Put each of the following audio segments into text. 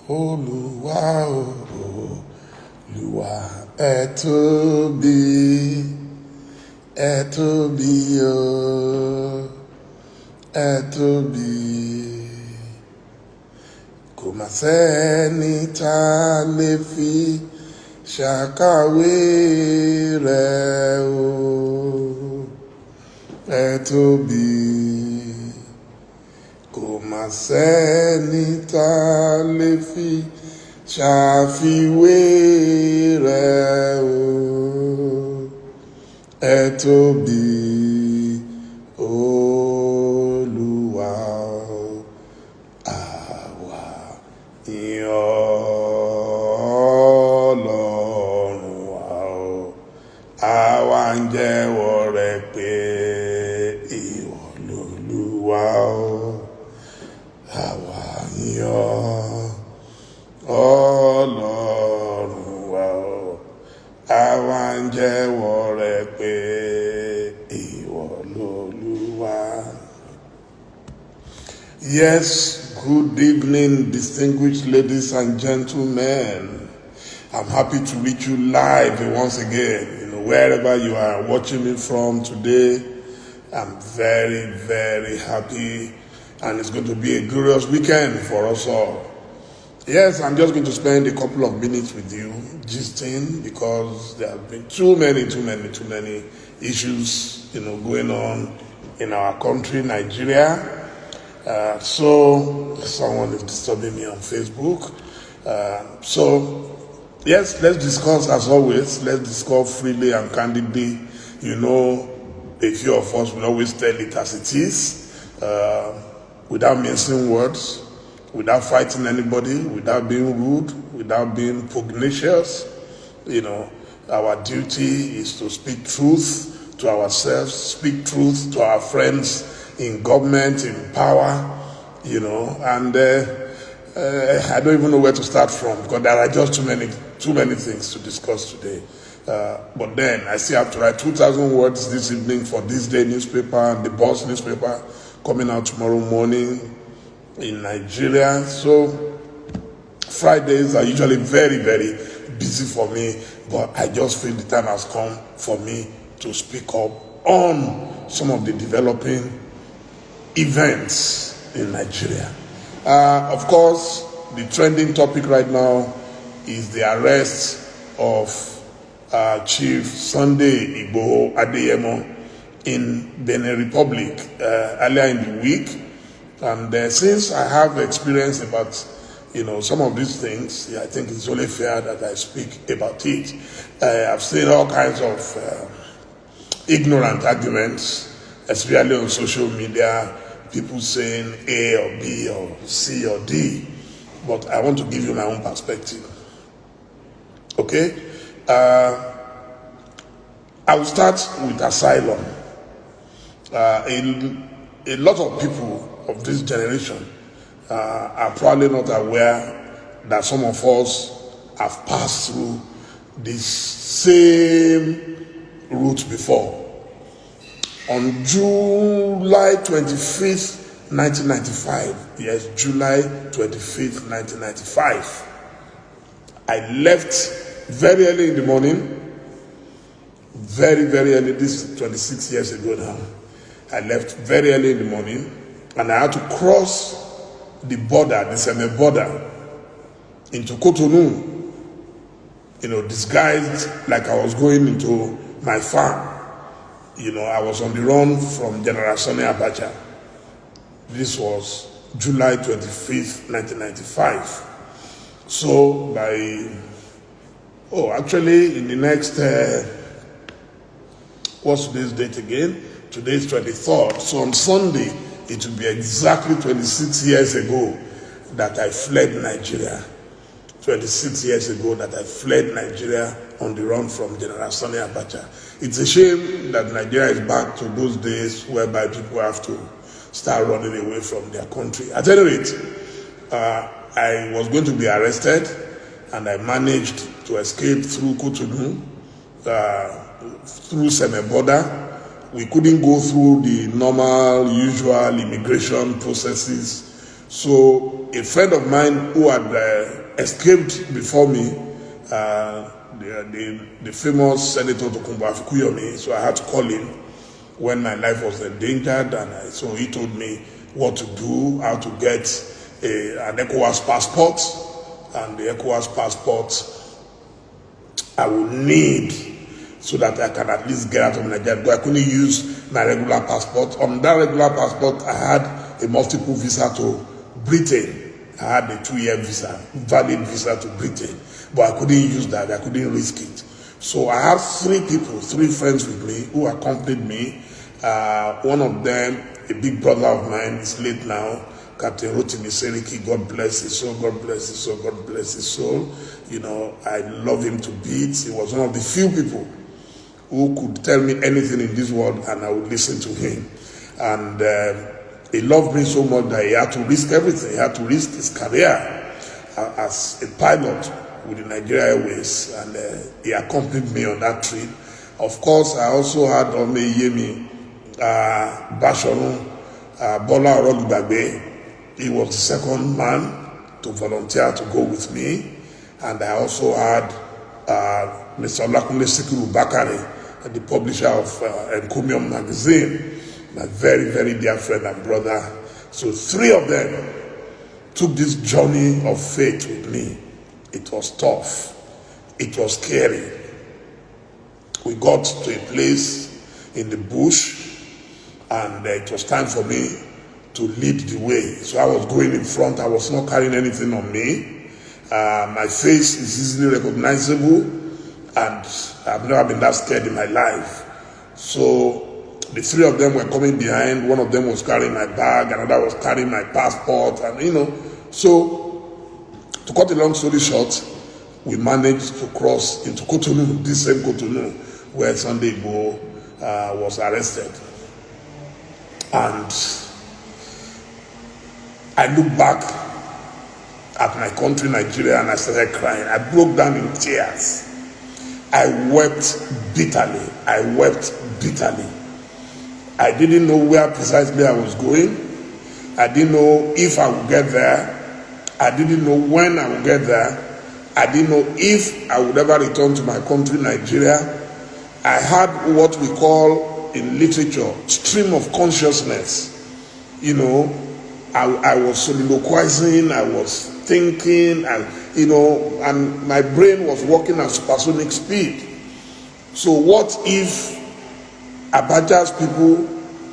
Olúwa Olúwa ẹ tóbi o, ẹ tóbi. Kò mà sẹ́ni tá a lè fi ṣàkàwé rẹ̀ o, ẹ tóbi. Kò mà sẹ́ni tá a lè fi ṣàfiwé rẹ̀ o, ẹ tóbi Olúwa o. Àwa yìn Ọlọ́run wa o, àwa ń jẹ́wọ́ rẹ̀ pé ìwọ lolúwa o. Àwa yìn Ọlọ́run wa o, àwa ń jẹ́wọ́ rẹ̀ pé ìwọ lolúwa. Yes, good evening, distinguished ladies and gentlemen. I'm happy to reach you live once again. Wherever you are watching me from today, I'm very, very happy, and it's going to be a glorious weekend for us all. Yes, I'm just going to spend a couple of minutes with you gisting, because there have been too many issues, going on in our country, Nigeria. So someone is disturbing me on Facebook. Yes, let's discuss as always. Let's discuss freely and candidly. A few of us will always tell it as it is, without mincing words, without fighting anybody, without being rude, without being pugnacious. Our duty is to speak truth to ourselves, speak truth to our friends in government, in power, and I don't even know where to start from, because there are just too many things to discuss today. But then I still have to write 2,000 words this evening for This Day newspaper and the Boss newspaper coming out tomorrow morning in Nigeria. So Fridays are usually very, very busy for me, but I just feel the time has come for me to speak up on some of the developing events in Nigeria. Of course, the trending topic right now is the arrest of Chief Sunday Igboho Adeyemo in Benin Republic earlier in the week. And since I have experience about some of these things, I think it's only fair that I speak about it. I've seen all kinds of ignorant arguments, especially on social media, people saying A or B or C or D, but I want to give you my own perspective. Okay? I will start with asylum. A lot of people of this generation are probably not aware that some of us have passed through this same route before. On July 25th, 1995, yes, July 25th, 1995, I left very early in the morning, very, very early, this is 26 years ago now. I left very early in the morning, and I had to cross the border, the Seme border, into Cotonou, disguised like I was going into my farm. I was on the run from General Sani Abacha. This was July 25th, 1995. So actually in the next, what's today's date again? Today's 23rd. So on Sunday, it will be exactly 26 years ago that I fled Nigeria. 26 years ago that I fled Nigeria on the run from General Sani Abacha. It's a shame that Nigeria is back to those days whereby people have to start running away from their country. At any rate, I was going to be arrested, and I managed to escape through Cotonou, through Seme border. We couldn't go through the normal, usual immigration processes So a friend of mine who had escaped before me, the famous Senator Tokunbo Afikuyemi, so I had to call him when my life was endangered, and so he told me what to do, how to get an ECOWAS passport, and the ECOWAS passport I will need so that I can at least get out of Nigeria. But I couldn't use my regular passport. On that regular passport, I had a multiple visa to Britain. I had a 2-year visa, valid visa to Britain, but I couldn't use that. I couldn't risk it. So I have 3 friends with me who accompanied me. One of them, a big brother of mine, is late now, Captain Rotimi Seriki. God bless his soul, God bless his soul, God bless his soul. You know, I love him to bits. He was one of the few people who could tell me anything in this world and I would listen to him. And he loved me so much that he had to risk everything. He had to risk his career as a pilot with the Nigeria Airways, and he accompanied me on that trip. Of course, I also had Omeyemi Bashorun Bola Orolubagbe. He was the second man to volunteer to go with me. And I also had Mr. Olakunle Sikiru Bakare, the publisher of Encomium magazine, my very, very dear friend and brother. So 3 of them took this journey of faith with me. It was tough. It was scary. We got to a place in the bush, and it was time for me to lead the way. So I was going in front. I was not carrying anything on me. My face is easily recognizable, and I've never been that scared in my life. So the 3 of them were coming behind. One of them was carrying my bag, another was carrying my passport, and So to cut a long story short, we managed to cross into Cotonou, this same Cotonou, where Sunday Igboho was arrested. And I look back at my country, Nigeria, and I started crying. I broke down in tears. I wept bitterly. I didn't know where precisely I was going. I didn't know if I would get there. I didn't know when I would get there. I didn't know if I would ever return to my country, Nigeria. I had what we call in literature stream of consciousness. I was soliloquizing, I was thinking, and my brain was working at supersonic speed. So what if Abacha's people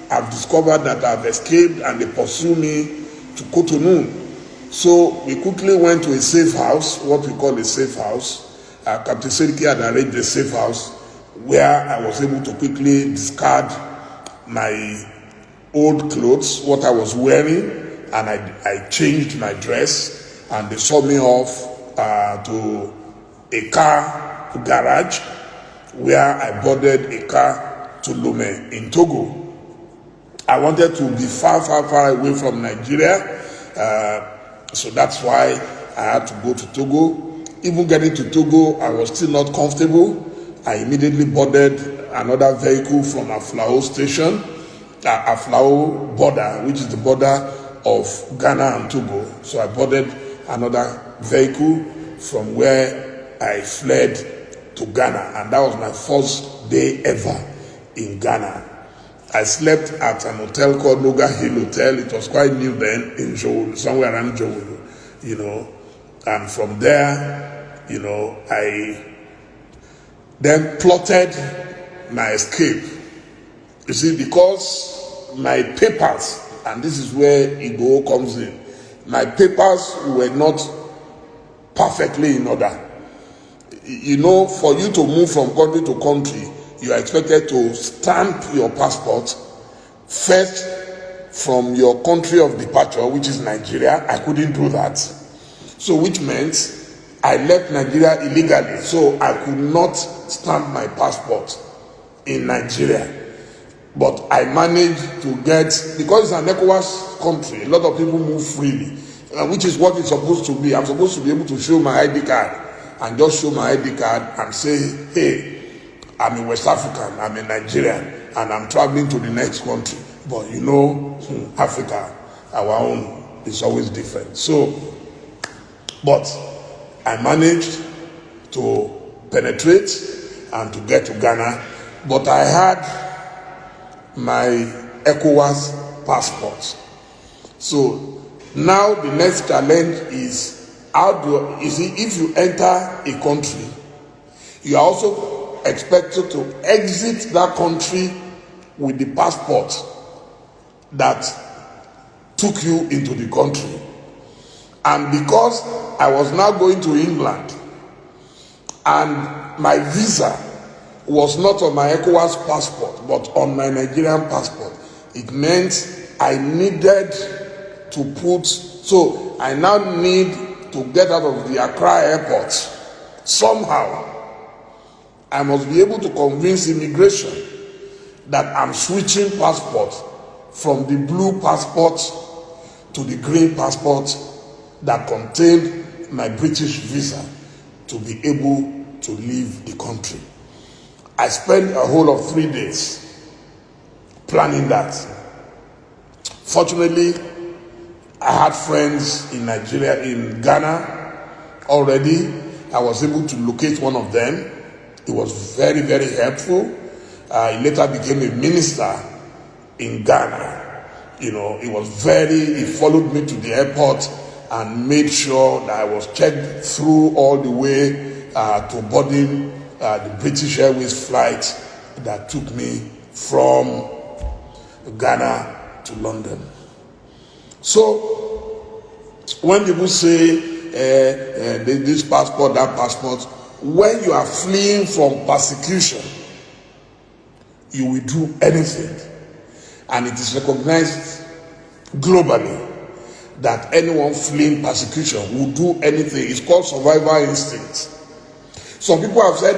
have discovered that I've escaped and they pursue me to Cotonou? So we quickly went to a safe house, what we call a safe house. Captain Seriki had arranged a safe house where I was able to quickly discard my old clothes, what I was wearing, and I changed my dress, and they saw me off to a car garage where I boarded a car to Lomé in Togo. I wanted to be far, far, far away from Nigeria, so that's why I had to go to Togo. Even getting to Togo, I was still not comfortable. I immediately boarded another vehicle from Aflao station, Aflao border, which is the border of Ghana and Togo. So I boarded another vehicle from where I fled to Ghana, and that was my first day ever in Ghana. I slept at an hotel called Noga Hill Hotel. It was quite new then in Jowolo, somewhere around Jowolo, and from there, I then plotted my escape. You see, because my papers, and this is where Igboho comes in, my papers were not perfectly in order. For you to move from country to country, you are expected to stamp your passport first from your country of departure, which is Nigeria. I couldn't do that. So which meant I left Nigeria illegally. So I could not stamp my passport in Nigeria. But I managed to get, because it's an ECOWAS country, a lot of people move freely, which is what it's supposed to be. I'm supposed to be able to show my ID card and just show my ID card and say, hey, I'm a West African, I'm a Nigerian, and I'm traveling to the next country. But Africa, our own, is always different. So, but I managed to penetrate and to get to Ghana, but I had my ECOWAS passport. So now the next challenge is if you enter a country, you are also expected to exit that country with the passport that took you into the country. And because I was now going to England and my visa was not on my ECOWAS passport but on my Nigerian passport, it meant I needed to put, so I now need to get out of the Accra airport. Somehow I must be able to convince immigration that I'm switching passport from the blue passport to the green passport that contained my British visa to be able to leave the country. I spent a whole of 3 days planning that. Fortunately, I had friends in Nigeria, in Ghana already. I was able to locate one of them. He was very, very helpful. He later became a minister in Ghana. You know, he followed me to the airport and made sure that I was checked through all the way to boarding the British Airways flight that took me from Ghana to London. So when people say this passport, that passport, when you are fleeing from persecution, you will do anything. And it is recognized globally that anyone fleeing persecution will do anything. It's called survival instinct. Some people have said,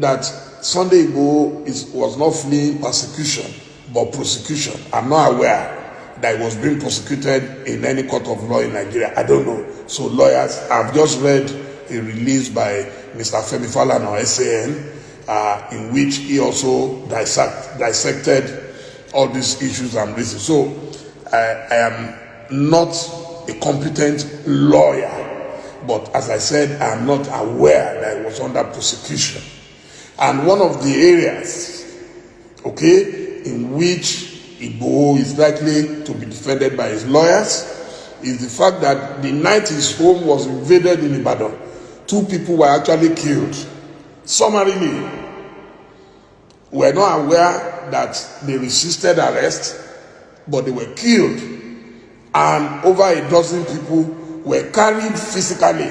that Sunday Igboho was not fleeing persecution, but prosecution. I'm not aware that he was being prosecuted in any court of law in Nigeria. I don't know. So lawyers, I've just read a release by Mr. Femi Falana on SAN, in which he also dissected all these issues and reasons. So I am not a competent lawyer, but as I said, I am not aware that he was under prosecution. And one of the areas, in which Igboho is likely to be defended by his lawyers is the fact that the night his home was invaded in Ibadan, 2 people were actually killed. Summarily, we're not aware that they resisted arrest, but they were killed, and over a dozen people were carried physically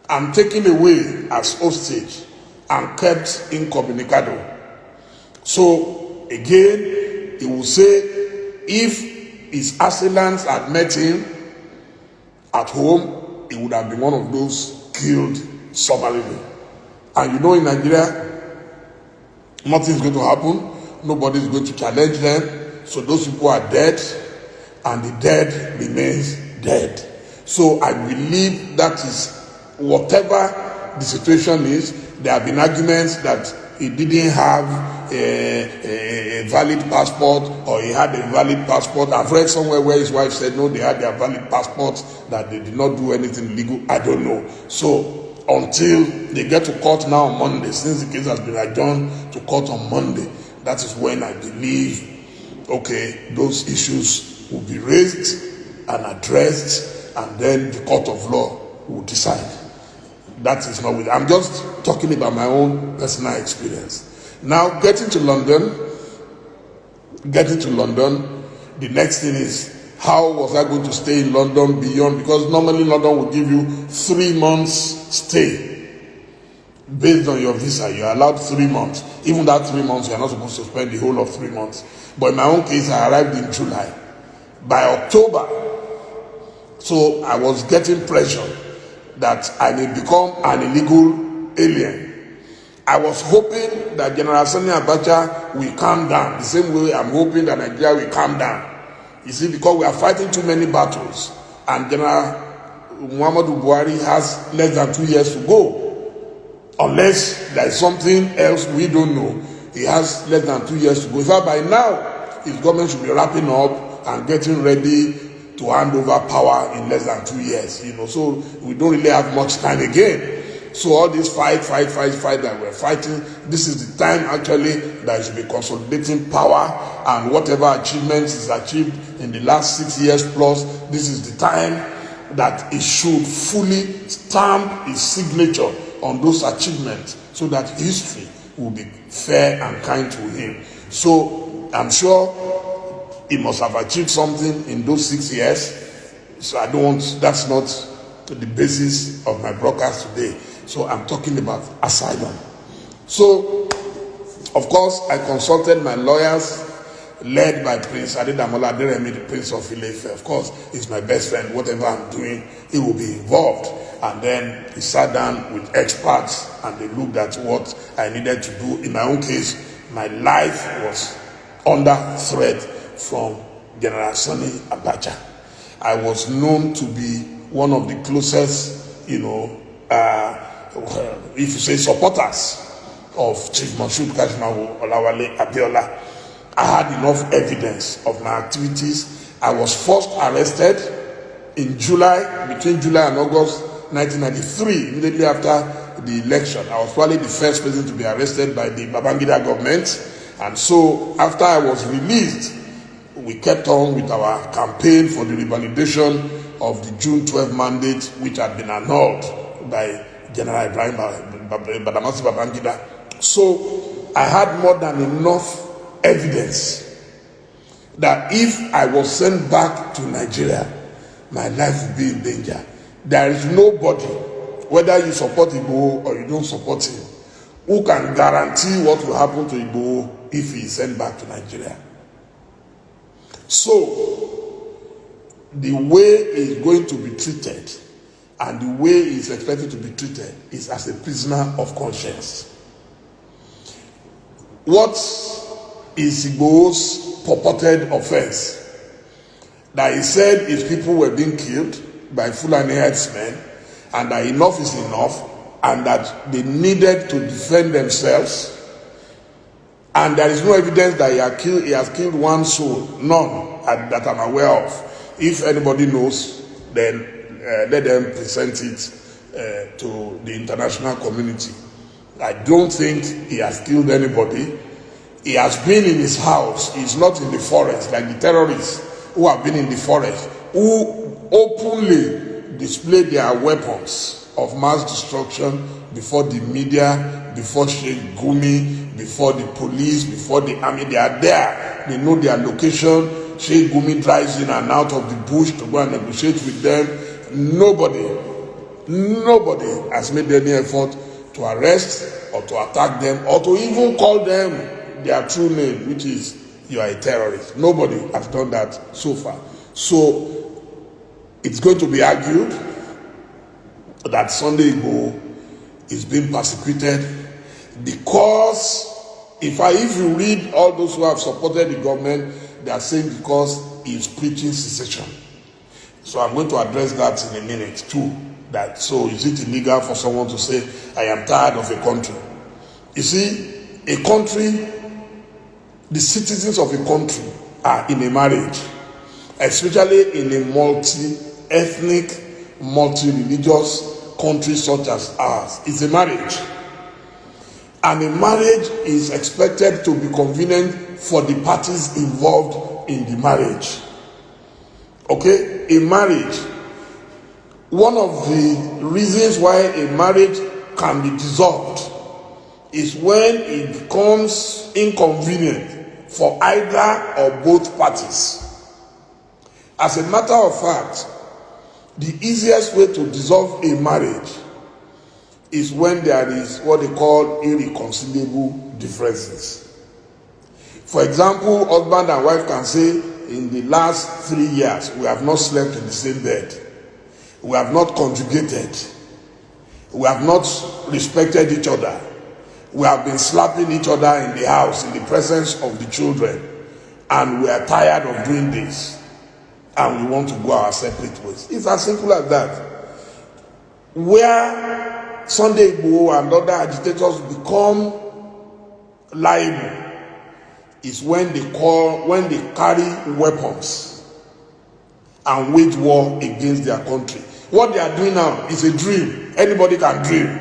and taken away as hostage and kept incommunicado. So again, he will say if his assailants had met him at home, he would have been one of those killed summarily. And you know, in Nigeria, nothing's going to happen. Nobody's going to challenge them. So those people are dead, and the dead remains dead. So I believe that is, whatever the situation is, there have been arguments that he didn't have a valid passport, or he had a valid passport. I've read somewhere where his wife said no, they had their valid passports, that they did not do anything illegal. I don't know. So until they get to court now on Monday, since the case has been adjourned to court on Monday, that is when I believe, those issues will be raised and addressed, and then the court of law will decide. That is not with. I'm just talking about my own personal experience. Now, getting to London, the next thing is, how was I going to stay in London beyond? Because normally London will give you 3 months stay. Based on your visa, you're allowed 3 months. Even that 3 months, you're not supposed to spend the whole of 3 months. But in my own case, I arrived in July. By October, so I was getting pressure that I may become an illegal alien. I was hoping that General Sani Abacha will calm down, the same way I'm hoping that Nigeria will calm down. You see, because we are fighting too many battles, and General Muhammadu Buhari has less than 2 years to go. Unless there is something else we don't know, he has less than 2 years to go. In fact, by now, his government should be wrapping up and getting ready to hand over power in less than 2 years, so we don't really have much time again. So all this fight that we're fighting, this is the time actually that should be consolidating power, and whatever achievements is achieved in the last 6 years plus, this is the time that it should fully stamp its signature on those achievements, so that history will be fair and kind to him. So I'm sure he must have achieved something in those 6 years. So that's not the basis of my broadcast today. So I'm talking about asylum. So, of course, I consulted my lawyers, led by Prince Adedamola Aderemi, the Prince of Ile-Ife. Of course, he's my best friend. Whatever I'm doing, he will be involved. And then he sat down with experts, and they looked at what I needed to do. In my own case, my life was under threat from General Sani Abacha. I was known to be one of the closest, if you say supporters of Chief Moshood Kashimawo Olawale Abiola. I had enough evidence of my activities. I was first arrested in between July and August 1993, immediately after the election. I was probably the first person to be arrested by the Babangida government. And so after I was released, we kept on with our campaign for the revalidation of the June 12 mandate, which had been annulled by General Ibrahim Badamasi Babangida. So I had more than enough evidence that if I was sent back to Nigeria, my life would be in danger. There is nobody, whether you support Igboho or you don't support him, who can guarantee what will happen to Igboho if he is sent back to Nigeria. So, the way he is going to be treated and the way he is expected to be treated is as a prisoner of conscience. What is Igboho's purported offense? That he said his people were being killed by Fulani herdsmen, and that enough is enough, and that they needed to defend themselves. And there is no evidence that he has killed one soul, none that I'm aware of. If anybody knows, then let them present it to the international community. I don't think he has killed anybody. He has been in his house. He's not in the forest like the terrorists who have been in the forest, who openly display their weapons of mass destruction before the media, before Sheikh Gumi, before the police, before the army. They are there. They know their location. Sheikh Gumi drives in and out of the bush to go and negotiate with them. Nobody has made any effort to arrest or to attack them or to even call them their true name, which is, you are a terrorist. Nobody has done that so far. So it's going to be argued that Sunday Igboho is being persecuted because if you read all those who have supported the government, they are saying because he is preaching secession. So I'm going to address that in a minute too. So is it illegal for someone to say, I am tired of a country? You see, a country, the citizens of a country are in a marriage, especially in a multi-ethnic, multi-religious country such as ours. It's a marriage. And a marriage is expected to be convenient for the parties involved in the marriage. Okay? A marriage. One of the reasons why a marriage can be dissolved is when it becomes inconvenient for either or both parties. As a matter of fact, the easiest way to dissolve a marriage is when there is what they call irreconcilable differences. For example, husband and wife can say, in the last 3 years, we have not slept in the same bed. We have not conjugated. We have not respected each other. We have been slapping each other in the house in the presence of the children. And we are tired of doing this. And we want to go our separate ways. It's as simple as that. Where Sunday Igboho and other agitators become liable is when they carry weapons and wage war against their country. What they are doing now is a dream. Anybody can dream.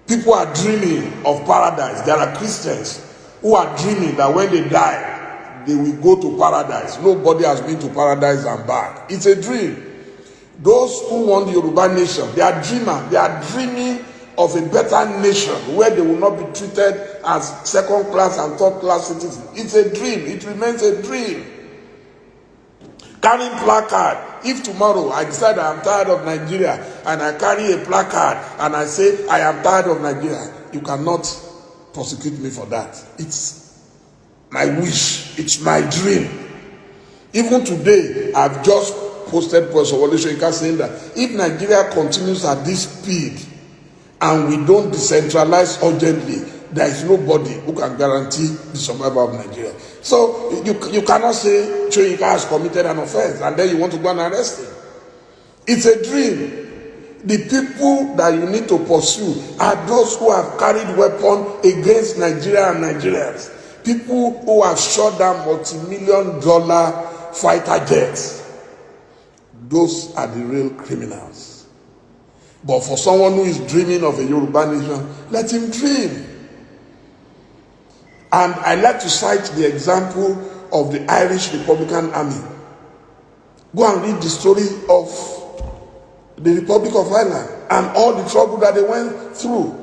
People are dreaming of paradise. There are Christians who are dreaming that when they die, they will go to paradise. Nobody has been to paradise and back. It's a dream. Those who want the Yoruba nation, they are dreamers. They are dreaming of a better nation where they will not be treated as second class and third class citizens. It's a dream. It remains a dream. Carrying placard. If tomorrow I decide I am tired of Nigeria and I carry a placard and I say I am tired of Nigeria, you cannot prosecute me for that. It's my wish. It's my dream. Even today, I've just posted Professor Wole Soyinka saying that if Nigeria continues at this speed and we don't decentralize urgently, there is nobody who can guarantee the survival of Nigeria. So you cannot say Soyinka has committed an offense and then you want to go and arrest him. It's a dream. The people that you need to pursue are those who have carried weapons against Nigeria and Nigerians. People who have shot down multi-million-dollar fighter jets. Those are the real criminals. But for someone who is dreaming of a Yoruba nation, let him dream. And I like to cite the example of the Irish Republican Army. Go and read the story of the Republic of Ireland and all the trouble that they went through.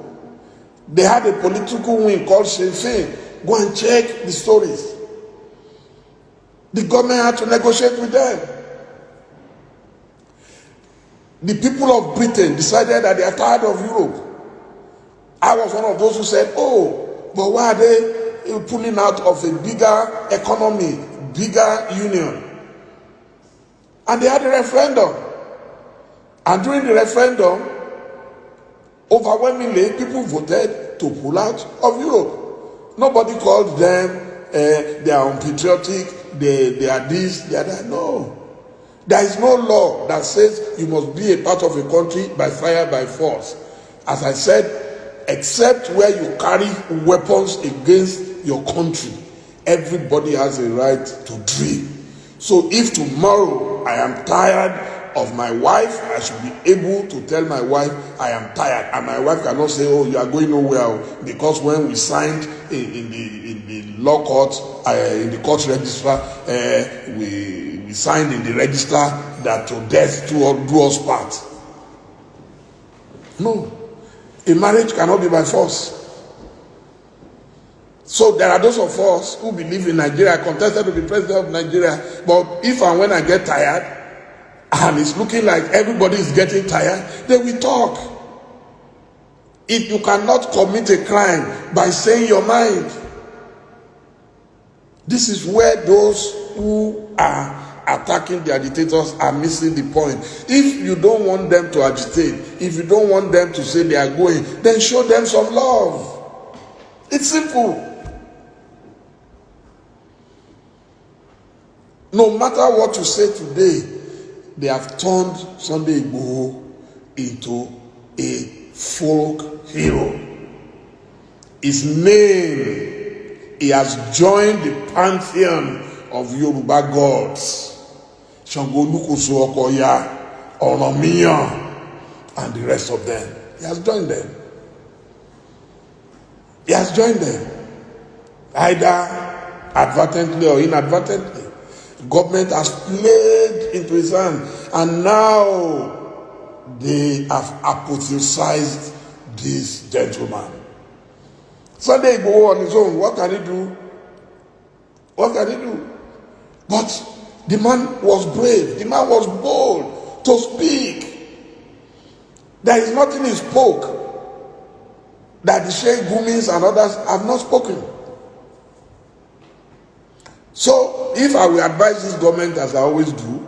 They had a political wing called Sinn Féin. Go and check the stories. The government had to negotiate with them. The people of Britain decided that they are tired of Europe. I was one of those who said, oh, but why are they pulling out of a bigger economy, bigger union? And they had a referendum. And during the referendum, overwhelmingly, people voted to pull out of Europe. Nobody called them, they are unpatriotic, they are this, they are that. No. There is no law that says you must be a part of a country by fire, by force. As I said, except where you carry weapons against your country, everybody has a right to dream. So if tomorrow I am tired of my wife, I should be able to tell my wife I am tired, and my wife cannot say, "Oh, you are going nowhere," because when we signed in the law court, in the court register, we signed in the register that to death do us part. No, a marriage cannot be by force. So there are those of us who believe in Nigeria, contested to be president of Nigeria, but if and when I get tired, and it's looking like everybody is getting tired, then we talk. If you cannot commit a crime by saying your mind, this is where those who are attacking the agitators are missing the point. If you don't want them to agitate, if you don't want them to say they are going, then show them some love. It's simple. No matter what you say today, they have turned Sunday Igboho into a folk hero. His name, he has joined the pantheon of Yoruba gods. Shango Olukoso Okoya, Oromiyan, and the rest of them. He has joined them. He has joined them. Either advertently or inadvertently. The government has played into his hand, and now they have apotheosized this gentleman. Sunday Igboho on his own, what can he do? What can he do? But the man was brave, the man was bold to speak. There is nothing he spoke that the Sheikh Gumis and others have not spoken. So, if I will advise this government, as I always do,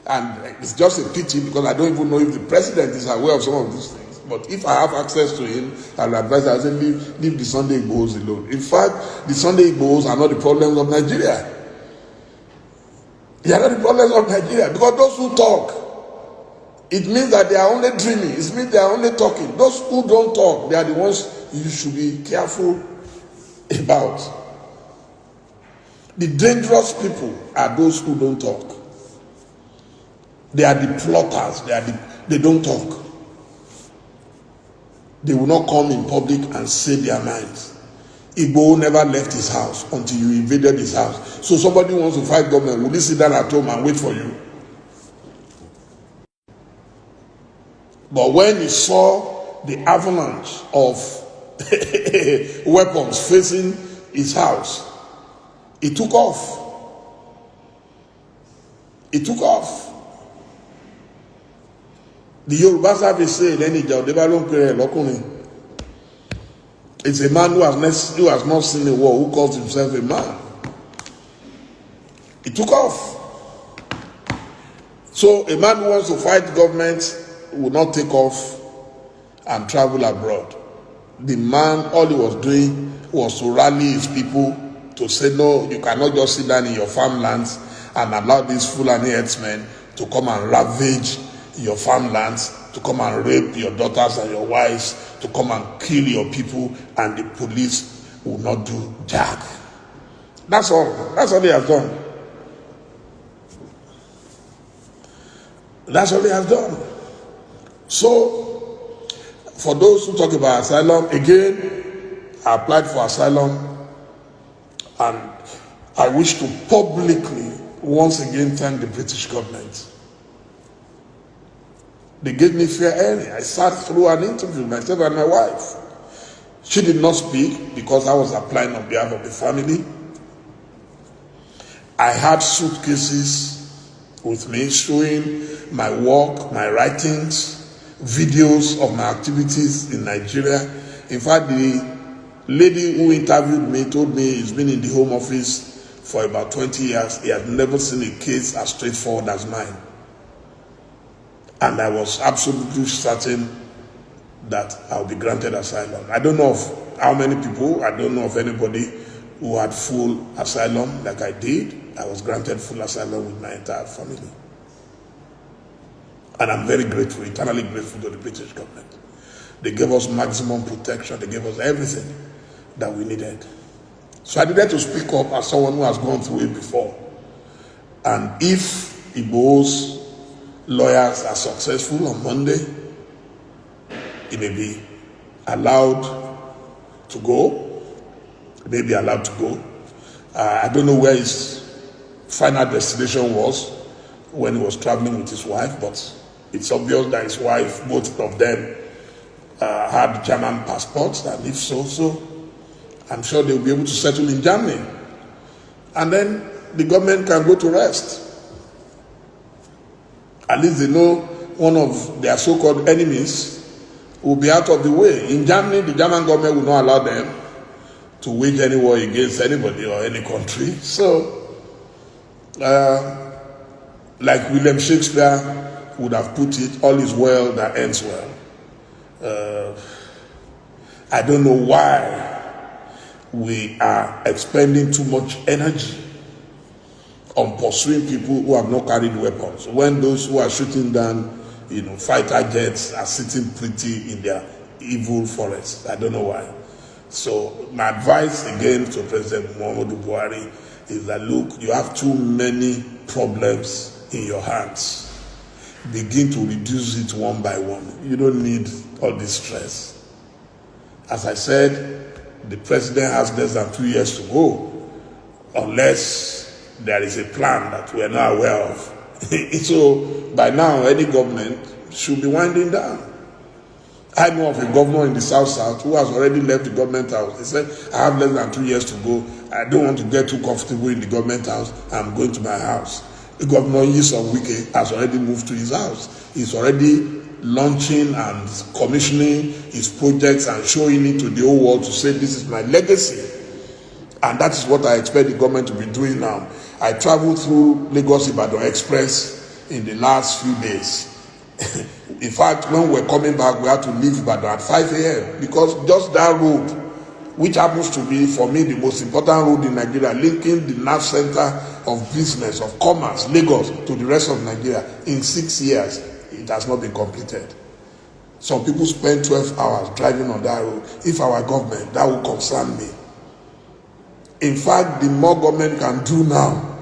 and it's just a pity because I don't even know if the president is aware of some of these things, but if I have access to him, I'll advise him, I say, leave the Sunday Igbohos alone. In fact, the Sunday Igbohos are not the problems of Nigeria. They are not the problems of Nigeria, because those who talk, it means that they are only dreaming. It means they are only talking. Those who don't talk, they are the ones you should be careful about. The dangerous people are those who don't talk. They are the plotters. They don't talk. They will not come in public and say their minds. Igbo never left his house until you invaded his house. So somebody wants to fight government, will he sit down at home and wait for you? But when he saw the avalanche of weapons facing his house, he took off. He took off. The Yoruba service say, it's a man who has not seen a war, who calls himself a man. He took off. So a man who wants to fight government will not take off and travel abroad. The man, all he was doing was to rally his people to say, no, you cannot just sit down in your farmlands and allow these Fulani herdsmen to come and ravage your farmlands, to come and rape your daughters and your wives, to come and kill your people, and the police will not do jack. That's all. That's all he has done. That's all he has done. So, for those who talk about asylum, again, I applied for asylum, and I wish to publicly once again thank the British government. They gave me fair hearing. I sat through an interview, myself and my wife. She did not speak because I was applying on behalf of the family. I had suitcases with me showing my work, my writings, videos of my activities in Nigeria. In fact, the lady who interviewed me told me he's been in the Home Office for about 20 years. He had never seen a case as straightforward as mine. And I was absolutely certain that I'll be granted asylum. I don't know of how many people, I don't know of anybody who had full asylum like I did. I was granted full asylum with my entire family. And I'm very grateful, eternally grateful to the British government. They gave us maximum protection. They gave us everything that we needed. So I needed to speak up as someone who has gone through it before. And if Igbo's lawyers are successful on Monday, he may be allowed to go. He may be allowed to go. I don't know where his final destination was when he was traveling with his wife, but it's obvious that his wife, both of them, had German passports, and if so, I'm sure they'll be able to settle in Germany. And then the government can go to rest. At least they know one of their so-called enemies will be out of the way. In Germany, the German government will not allow them to wage any war against anybody or any country. So, like William Shakespeare would have put it, all is well that ends well. I don't know why we are expending too much energy on pursuing people who have not carried weapons, when those who are shooting down, fighter jets are sitting pretty in their evil forests. I don't know why. So my advice again to President Muhammadu Buhari is that, look, you have too many problems in your hands. Begin to reduce it one by one. You don't need all this stress. As I said, the president has less than 2 years to go, unless there is a plan that we are not aware of. So by now, any government should be winding down. I know of a governor in the South who has already left the government house. He said, I have less than 2 years to go. I don't want to get too comfortable in the government house. I'm going to my house. The governor Nyesom Wike has already moved to his house. He's already launching and commissioning his projects and showing it to the whole world to say, this is my legacy. And that is what I expect the government to be doing now. I traveled through Lagos-Ibadan Express in the last few days. In fact, when we were coming back, we had to leave Ibadan at 5 a.m. because just that road, which happens to be, for me, the most important road in Nigeria, linking the nerve center of business, of commerce, Lagos, to the rest of Nigeria, in 6 years, it has not been completed. Some people spend 12 hours driving on that road. If our government, that would concern me. In fact, the more government can do now